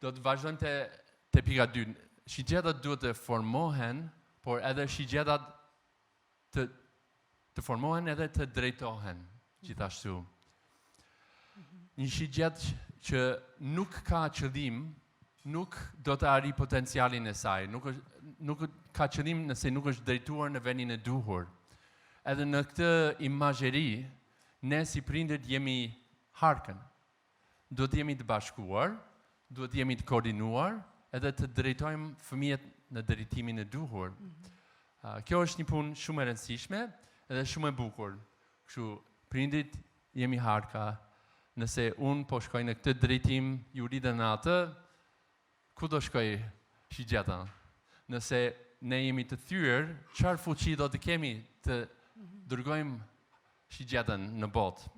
Do të vazhdojmë te pika 2. Shigjetat duhet të formohen, por edhe shigjetat të formohen edhe të drejtohen, gjithashtu. Një shigjet që nuk ka qëllim, nuk do të arri potencialin e saj, nuk ka qëllim nëse nuk është drejtuar në vendin e duhur. Edhe në këtë imazheri, ne si prindërit jemi harkën. Duhet jemi të bashkuar, duhet jemi të koordinuar, edhe të drejtojmë fëmijët në drejtimin e duhur. Kjo është një punë shumë e rëndësishme edhe shumë e bukur. Kështu, prindit jemi harka. Nëse unë po shkoj në këtë drejtim, ju ridën në atë, ku do shkoj shigjeta? Nëse ne jemi të thyer, çfarë fuqi do të kemi të dërgojmë shigjetën në botë?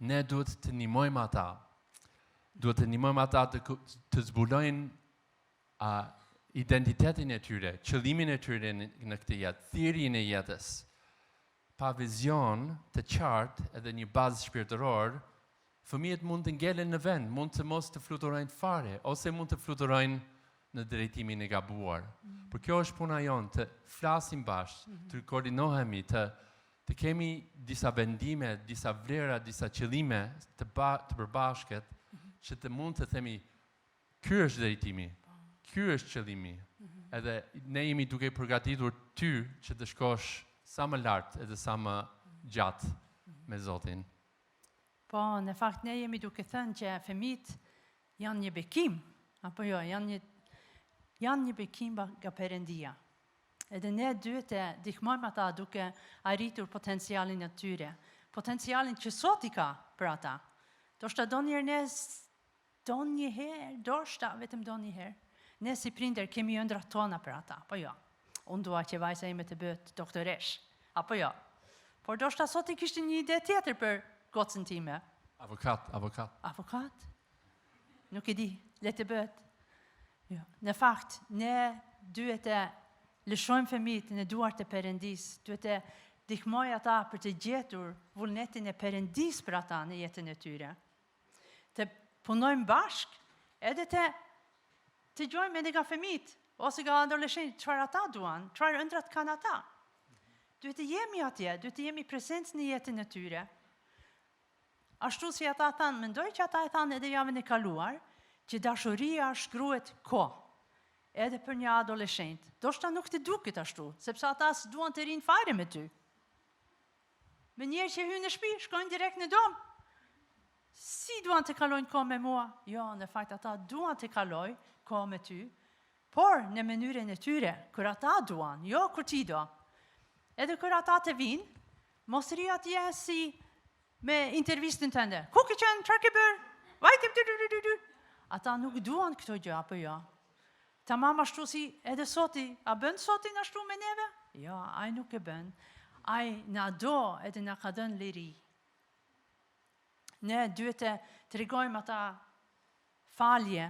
Ne duhet të ndihmojmë ata. Duhet të ndihmojmë ata të zbulojnë identitetin e tyre, qëllimin e tyre në këtë jetë, thirrjen e jetës. Pa vizion të qartë edhe një bazë shpirtëror, fëmijët mund të ngelen në vend, mund të mos të fluturojnë fare, ose mund të fluturojnë në drejtimin e gabuar. Por kjo është puna jonë, të flasim bashkë, të koordinohemi, të kemi disa vendime, disa vlera, disa qëllime të përbashkët, që të mund të themi, ky është drejtimi, ky është qëllimi, edhe ne jemi duke përgatitur ty që të shkosh sa më lartë edhe sa më gjatë me Zotin. Po, në fakt ne jemi duke thënë që fëmijët janë një bekim, apo jo, janë një bekim nga Perëndia. Edhe ne duhet të ndihmojmë ata duke arritur potencialin e tyre, potencialin që sot i ka për ata. Do shta vetëm do një herë, ne si prindër kemi ëndrat tona për ata, apo jo. Unë dua që vajza ime të bëhet doktoresh, apo jo. Por do shta sot i kishte një ide tjetër për gocën time. Avokat? Nuk e di, le të bëhet. Jo. Në fakt, ne duhet të lëshojmë fëmijët në duart e Perëndis, duhet të ndihmoj ata për të gjetur vullnetin e Perëndis për ata në jetën e tyre. Të punojmë bashkë, edhe të gjojmë edhe nga fëmijët, ose nga adoleshentë, çfarë ata duan, çfarë ëndrat kanë ata. Duhet të jemi atje, duhet të jemi prezencë në jetën e tyre. Ashtu si ata thanë, mendoj që ata e thanë edhe javën e kaluar, që dashuria shkruhet kohë, edhe për një adoleshent. Do shta nuk të duket ashtu, sepse ata s'duan të rinë fare me ty. Me njerë që hynë në shtëpi, shkojnë direkt në domë. Si duan të kalojnë kohë me mua? Jo, në fakt ata duan të kalojnë kohë me ty, por në mënyrën e tyre, kër ata duan, jo kër ti do. Edhe kër ata të vinë, mos ri atje si me intervistën tënde. Ku ke qenë, çfarë ke bërë? Vajtim. Ata nuk duan këto gjë, apo jo. Tamam ashtu si edhe soti, a bën sotin ashtu me neve? Jo, ai nuk e bën. Ai na do edhe na ka dhënë liri. Ne duhet të tregojmë ata falje.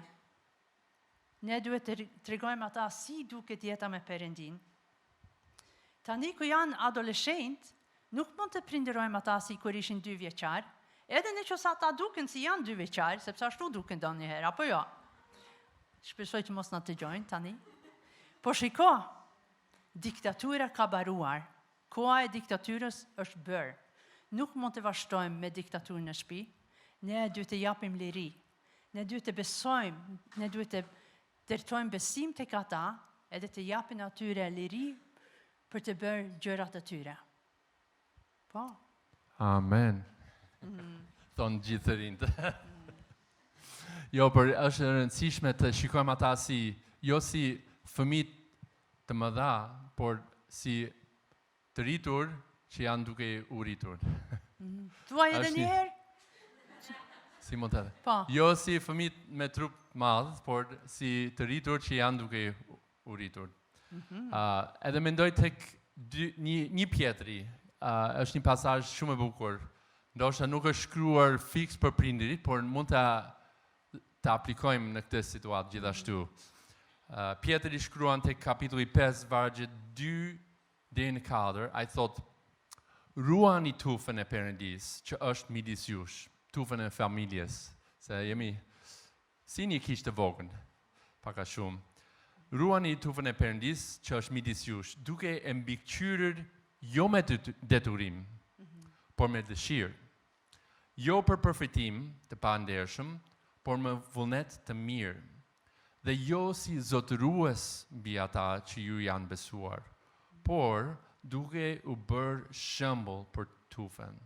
Ne duhet të tregojmë ata si duket jeta me Perëndin. Tani ku janë adoleshent, nuk mund të prinderojmë ata si kur ishin 2 vjeçar, edhe në qoftë ata duken si janë 2 vjeçar, sepse ashtu duken ndonjëherë, apo jo? Shpresoj që mos na dëgjojnë tani. Po shiko, diktatura ka baruar. Koha e diktaturës është bërë. Nuk mund të vazhdojmë me diktaturën në shtëpi. Ne duhet të japim liri. Ne duhet të besojmë, ne duhet të ndërtojmë besim tek ata, edhe të japim atyre liri për të bërë gjërat e tyre. Po. Amen. Thonë gjithë rinjtë. Jo, për është e rëndësishme të shikojmë ata jo si fëmijë të mëdha, por si të rritur që janë duke u rritur. Thuaj edhe një herë? Si mund të edhe? Po. Jo si fëmijë me trup madh, por si të rritur që janë duke u rritur. Edhe mendoj tek një pjetri, është një pasazh shumë e bukur. Ndoshta nuk është shkruar fiks për prindërit, por mund ta aplikojmë në këtë situatë gjithashtu. Pjetri shkruan tek kapitulli 5 vargje 2 deri në 4, ai thotë: ruani tufën e Perëndis që është midis jush, tufën e familjes, se jemi si një kishë të vogël, pak a shumë. Ruani tufën e Perëndis që është midis jush, duke e mbikëqyrur jo me detyrim, por me dëshirë. Jo për përfitim të pandershëm, por me vullnet të mirë. Dhe jo si zotërues mbi ata që ju janë besuar, por duke u bërë shembull për tufën.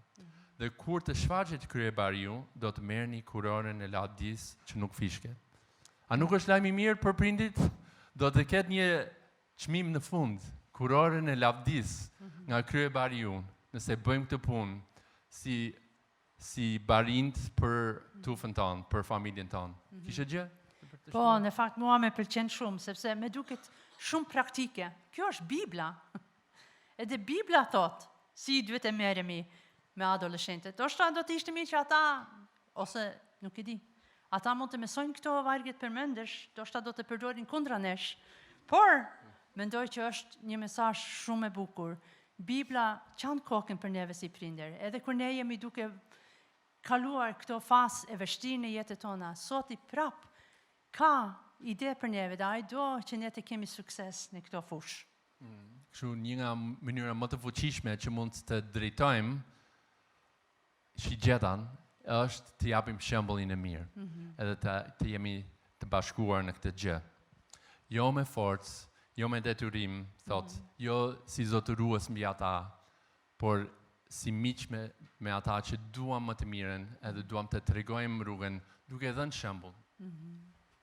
Dhe kur të shfaqet kryebariu, do të merrni kurorën e lavdis që nuk fishket. A nuk është lajm i mirë për prindit? Do të ketë një çmim në fund, kurorën e lavdis nga kryebariu, nëse bëjmë këtë punë si barind për tufën tonë, për familjen tonë. Kishe gjë? Po, në fakt mua me pëlqen shumë, sepse me duket shumë praktike. Kjo është Bibla. Edhe Bibla thot, si duhet e merremi me adoleshentët. Oshta do të ishte mirë që ata, ose nuk e di, ata mund të mësojnë këto vargjet përmendesh, oshta do të përdorin kundra nesh. Por, mendoj që është një mesazh shumë e bukur. Bibla çan kokën për neve si prindër. Edhe kur ne jemi duke kaluar këto fazë e vështirë në jetën tona, sot i prap ka ide për neve dhe ai do që ne të kemi sukses në këto fushë. Kështu një nga mënyra më të fuqishme që mund të drejtojmë shigjetan është të japim shembullin e mirë. Edhe të jemi të bashkuar në këtë gjë. Jo me forcë, jo me detyrim, thot, jo si zotërues mbi ata, por si miq me ata që duam më të mirën, edhe duam të tregojmë rrugën duke dhënë shembull.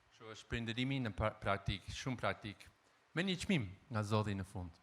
Kështu është prindërimi në praktik, shumë praktik, me një çmim nga Zoti në fund.